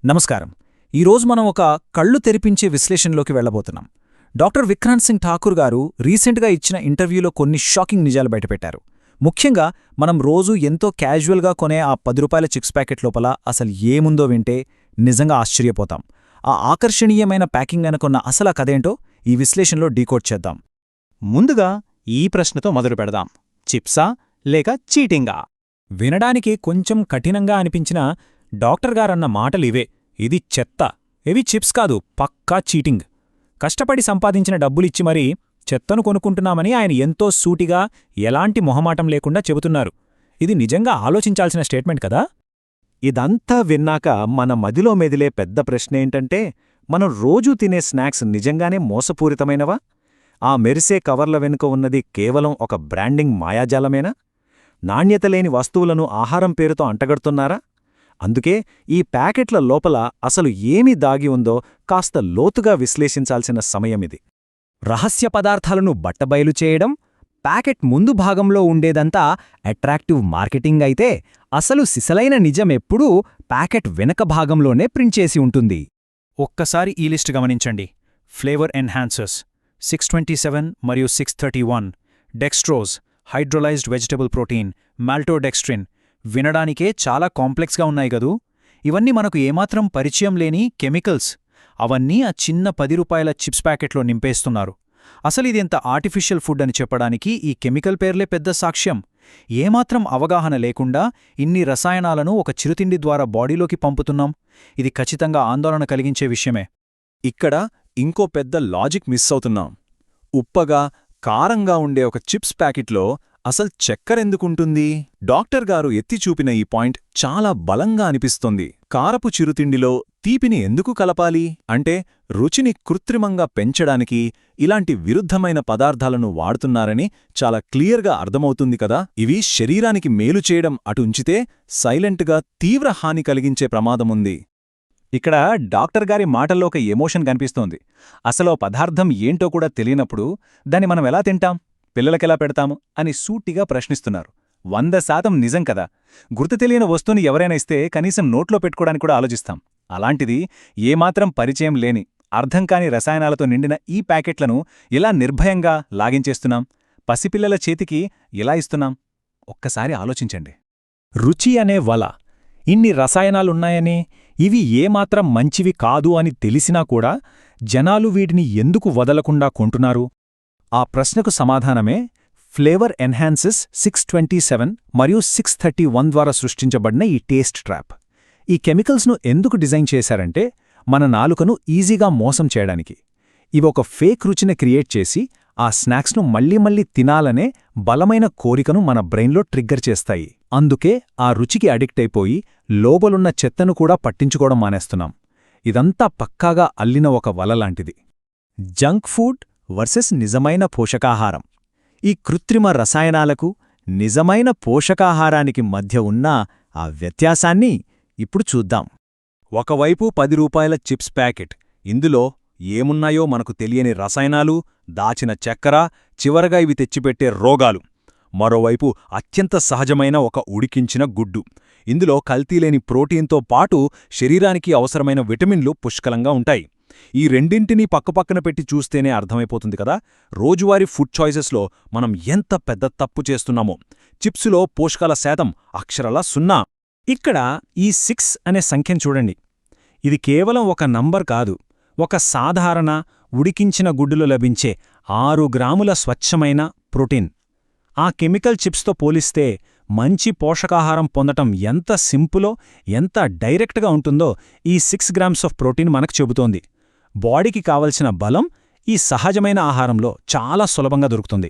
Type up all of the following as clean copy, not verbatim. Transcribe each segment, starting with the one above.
నమస్కారం. ఈరోజు మనం ఒక కళ్ళు తెరిపించే విశ్లేషణలోకి వెళ్లబోతున్నాం. డాక్టర్ విక్రాంత్ సింగ్ ఠాకూర్ గారు రీసెంట్గా ఇచ్చిన ఇంటర్వ్యూలో కొన్ని షాకింగ్ నిజాలు బయటపెట్టారు. ముఖ్యంగా మనం రోజూ ఎంతో క్యాజువల్గా కొనే ఆ 10 రూపాయల చిప్స్ ప్యాకెట్ లోపల అసలు ఏముందో వింటే నిజంగా ఆశ్చర్యపోతాం. ఆ ఆకర్షణీయమైన ప్యాకింగ్ వెనుకున్న అసలు కథేంటో ఈ విశ్లేషణలో డీకోడ్ చేద్దాం. ముందుగా ఈ ప్రశ్నతో మొదలు పెడదాం. చిప్సా లేక చీటింగా? వినడానికి కొంచెం కఠినంగా అనిపించిన డాక్టర్ గారన్న మాటలివే. ఇది చెత్త, ఇవి చిప్స్ కాదు, పక్కా చీటింగ్. కష్టపడి సంపాదించిన డబ్బులిచ్చి మరీ చెత్తను కొనుక్కుంటున్నామని ఆయన ఎంతో సూటిగా, ఎలాంటి మొహమాటం లేకుండా చెబుతున్నారు. ఇది నిజంగా ఆలోచించాల్సిన స్టేట్మెంట్ కదా. ఇదంతా విన్నాక మన మదిలో మెదిలే పెద్ద ప్రశ్నేంటంటే, మనం రోజూ తినే స్నాక్స్ నిజంగానే మోసపూరితమైనవా? ఆ మెరిసే కవర్ల వెనుక ఉన్నది కేవలం ఒక బ్రాండింగ్ మాయాజాలమేనా? నాణ్యతలేని వస్తువులను ఆహారం పేరుతో అంటగడుతున్నారా? అందుకే ఈ ప్యాకెట్ల లోపల అసలు ఏమి దాగి ఉందో కాస్త లోతుగా విశ్లేషించాల్సిన సమయమిది. రహస్య పదార్థాలను బట్టబయలు చేయడం, ప్యాకెట్ ముందు భాగంలో ఉండేదంతా అట్రాక్టివ్ మార్కెటింగ్ అయితే, అసలు సిసలైన నిజమెప్పుడూ ప్యాకెట్ వెనక భాగంలోనే ప్రింట్ చేసి ఉంటుంది. ఒక్కసారి ఈ లిస్ట్ గమనించండి. ఫ్లేవర్ ఎన్హాన్సర్స్ 627 మరియు 631, dextrose hydrolyzed vegetable protein, maltodextrin. వినడానికే చాలా కాంప్లెక్స్గా ఉన్నాయి గదూ. ఇవన్నీ మనకు ఏమాత్రం పరిచయం లేని కెమికల్స్. అవన్నీ ఆ చిన్న 10 రూపాయల చిప్స్ ప్యాకెట్లో నింపేస్తున్నారు. అసలిదెంత ఆర్టిఫిషియల్ ఫుడ్ అని చెప్పడానికి ఈ కెమికల్ పేర్లే పెద్ద సాక్ష్యం. ఏమాత్రం అవగాహన లేకుండా ఇన్ని రసాయనాలను ఒక చిరుతిండి ద్వారా బాడీలోకి పంపుతున్నాం. ఇది ఖచ్చితంగా ఆందోళన కలిగించే విషయమే. ఇక్కడ ఇంకో పెద్ద లాజిక్ మిస్ అవుతున్నాం. ఉప్పగా, కారంగా ఉండే ఒక చిప్స్ ప్యాకెట్లో అసలు చక్కెరెందుకుంటుంది? డాక్టర్ గారు ఎత్తిచూపిన ఈ పాయింట్ చాలా బలంగా అనిపిస్తోంది. కారపు చిరుతిండిలో తీపిని ఎందుకు కలపాలి అంటే, రుచిని కృత్రిమంగా పెంచడానికి ఇలాంటి విరుద్ధమైన పదార్థాలను వాడుతున్నారని చాలా క్లియర్గా అర్థమవుతుంది కదా. ఇవి శరీరానికి మేలు చేయడం అటుంచితే సైలెంట్గా తీవ్ర హాని కలిగించే ప్రమాదముంది. ఇక్కడ డాక్టర్ గారి మాటల్లో ఒక ఎమోషన్ కనిపిస్తోంది. అసలు పదార్థం ఏంటో కూడా తెలియనప్పుడు దాన్ని మనం ఎలా తింటాం, పిల్లలకెలా పెడతాము అని సూటిగా ప్రశ్నిస్తున్నారు. 100% నిజం కదా. గుర్తు తెలియని వస్తువుని ఎవరైనా ఇస్తే కనీసం నోట్లో పెట్టుకోవడానికి కూడా ఆలోచిస్తాం. అలాంటిది ఏమాత్రం పరిచయం లేని, అర్థం కాని రసాయనాలతో నిండిన ఈ ప్యాకెట్లను ఇలా నిర్భయంగా లాగించేస్తున్నాం. పసిపిల్లల చేతికి ఎలా ఇస్తున్నాం? ఒక్కసారి ఆలోచించండి. రుచి అనే వల. ఇన్ని రసాయనాలున్నాయని, ఇవి ఏమాత్రం మంచివి కాదు అని తెలిసినా కూడా జనాలు వీటిని ఎందుకు వదలకుండా కొంటున్నారు? ఆ ప్రశ్నకు సమాధానమే ఫ్లేవర్ ఎన్హాన్సెస్ 627 మరియు 631 ద్వారా సృష్టించబడిన ఈ టేస్ట్ ట్రాప్. ఈ కెమికల్స్ను ఎందుకు డిజైన్ చేశారంటే, మన నాలుకను ఈజీగా మోసం చేయడానికి. ఇవి ఒక ఫేక్ రుచిని క్రియేట్ చేసి ఆ స్నాక్స్ను మళ్లీ మళ్లీ తినాలనే బలమైన కోరికను మన బ్రెయిన్లో ట్రిగ్గర్ చేస్తాయి. అందుకే ఆ రుచికి అడిక్ట్ అయిపోయి లోపలున్న చెత్తను కూడా పట్టించుకోవడం మానేస్తున్నాం. ఇదంతా పక్కాగా అల్లిన ఒక వలలాంటిది. జంక్ ఫుడ్ వర్సెస్ నిజమైన పోషకాహారం. ఈ కృత్రిమ రసాయనాలకు, నిజమైన పోషకాహారానికి మధ్య ఉన్న ఆ వ్యత్యాసాన్ని ఇప్పుడు చూద్దాం. ఒకవైపు 10 రూపాయల చిప్స్ ప్యాకెట్. ఇందులో ఏమున్నాయో మనకు తెలియని రసాయనాలు, దాచిన చక్కెర, చివరగా ఇవి తెచ్చిపెట్టే రోగాలు. మరోవైపు అత్యంత సహజమైన ఒక ఉడికించిన గుడ్డు. ఇందులో కల్తీలేని ప్రోటీన్తో పాటు శరీరానికి అవసరమైన విటమిన్లు పుష్కలంగా ఉంటాయి. ఈ రెండింటినీ పక్కపక్కన పెట్టి చూస్తేనే అర్థమైపోతుంది కదా, రోజువారీ ఫుడ్ చాయిసెస్లో మనం ఎంత పెద్ద తప్పు చేస్తున్నామో. చిప్సులో పోషకాల శాతం అక్షరాలా 0. ఇక్కడ ఈ 6 అనే సంఖ్యను చూడండి. ఇది కేవలం ఒక నంబర్ కాదు, ఒక సాధారణ ఉడికించిన గుడ్డులో లభించే 6 గ్రాముల స్వచ్ఛమైన ప్రోటీన్. ఆ కెమికల్ చిప్స్తో పోలిస్తే మంచి పోషకాహారం పొందటం ఎంత సింపులో, ఎంత డైరెక్ట్గా ఉంటుందో ఈ 6 గ్రామ్స్ ఆఫ్ ప్రోటీన్ మనకు చెబుతోంది. బాడీకి కావలసిన బలం ఈ సహజమైన ఆహారంలో చాలా సులభంగా దొరుకుతుంది.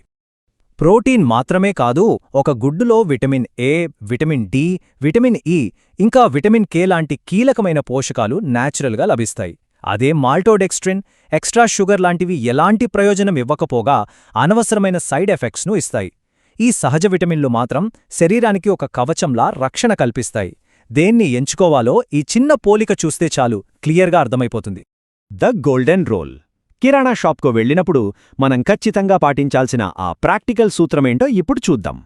ప్రోటీన్ మాత్రమే కాదు, ఒక గుడ్డులో vitamin A, vitamin D, vitamin E, ఇంకా విటమిన్ కే లాంటి కీలకమైన పోషకాలు న్యాచురల్గా లభిస్తాయి. అదే మాల్టోడెక్స్ట్రిన్, ఎక్స్ట్రా షుగర్ లాంటివి ఎలాంటి ప్రయోజనం ఇవ్వకపోగా అనవసరమైన సైడ్ ఎఫెక్ట్స్ను ఇస్తాయి. ఈ సహజ విటమిన్లు మాత్రం శరీరానికి ఒక కవచంలా రక్షణ కల్పిస్తాయి. దేన్ని ఎంచుకోవాలో ఈ చిన్న పోలిక చూస్తే చాలు క్లియర్గా అర్థమైపోతుంది. The golden rule. కిరాణా షాప్కు వెళ్ళినప్పుడు మనం ఖచ్చితంగా పాటించాల్సిన ఆ ప్రాక్టికల్ సూత్రమేంటో ఇప్పుడు చూద్దాం.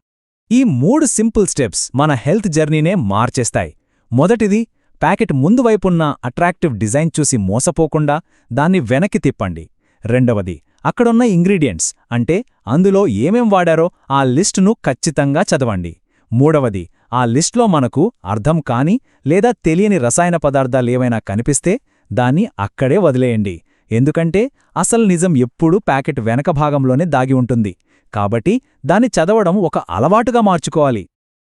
ఈ 3 సింపుల్ స్టెప్స్ మన హెల్త్ జర్నీనే మార్చేస్తాయి. మొదటిది, ప్యాకెట్ ముందు వైపున్న అట్రాక్టివ్ డిజైన్ చూసి మోసపోకుండా దాన్ని వెనక్కి తిప్పండి. రెండవది, అక్కడున్న ఇంగ్రీడియంట్స్ అంటే అందులో ఏమేం వాడారో ఆ లిస్టును ఖచ్చితంగా చదవండి. మూడవది, ఆ లిస్ట్లో మనకు అర్థం కాని లేదా తెలియని రసాయన పదార్థాలేవైనా కనిపిస్తే దాన్ని అక్కడే వదిలేయండి. ఎందుకంటే అసలు నిజం ఎప్పుడూ ప్యాకెట్ వెనక భాగంలోనే దాగి ఉంటుంది. కాబట్టి దాన్ని చదవడం ఒక అలవాటుగా మార్చుకోవాలి.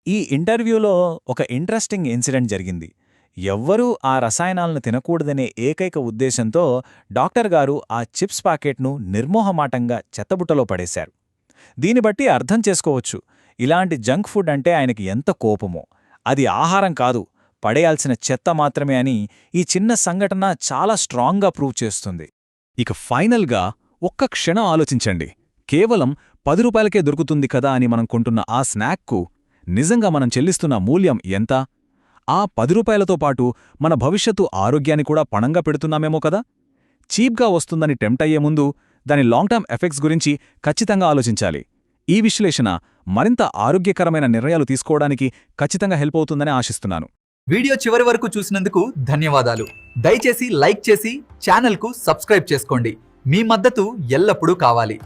ఈ ఇంటర్వ్యూలో ఒక ఇంట్రెస్టింగ్ ఇన్సిడెంట్ జరిగింది. ఎవ్వరూ ఆ రసాయనాలను తినకూడదనే ఏకైక ఉద్దేశంతో డాక్టర్ గారు ఆ చిప్స్ ప్యాకెట్ను నిర్మోహమాటంగా చెత్తబుట్టలో పడేశారు. దీన్ని బట్టి అర్థం చేసుకోవచ్చు ఇలాంటి జంక్ ఫుడ్ అంటే ఆయనకి ఎంత కోపమో. అది ఆహారం కాదు, పడేయాల్సిన చెత్త మాత్రమే అని ఈ చిన్న సంఘటన చాలా స్ట్రాంగ్గా ప్రూవ్ చేస్తుంది. ఇక ఫైనల్గా ఒక్క క్షణం ఆలోచించండి. కేవలం 10 రూపాయలకే దొరుకుతుంది కదా అని మనం కొంటున్న ఆ స్నాక్కు నిజంగా మనం చెల్లిస్తున్న మూల్యం ఎంత? ఆ 10 రూపాయలతో పాటు మన భవిష్యత్తు ఆరోగ్యాన్ని కూడా పణంగా పెడుతున్నామేమో కదా? చీప్గా వస్తుందని టెంప్ట్ అయ్యే ముందు దాని లాంగ్ టర్మ్ ఎఫెక్ట్స్ గురించి ఖచ్చితంగా ఆలోచించాలి. ఈ విశ్లేషణ మరింత ఆరోగ్యకరమైన నిర్ణయాలు తీసుకోవడానికి ఖచ్చితంగా హెల్ప్ అవుతుందని ఆశిస్తున్నాను. వీడియో చివరి వరకు చూసినందుకు ధన్యవాదాలు. దయచేసి లైక్ చేసి ఛానల్కు సబ్స్క్రైబ్ చేసుకోండి. మీ మద్దతు ఎల్లప్పుడూ కావాలి.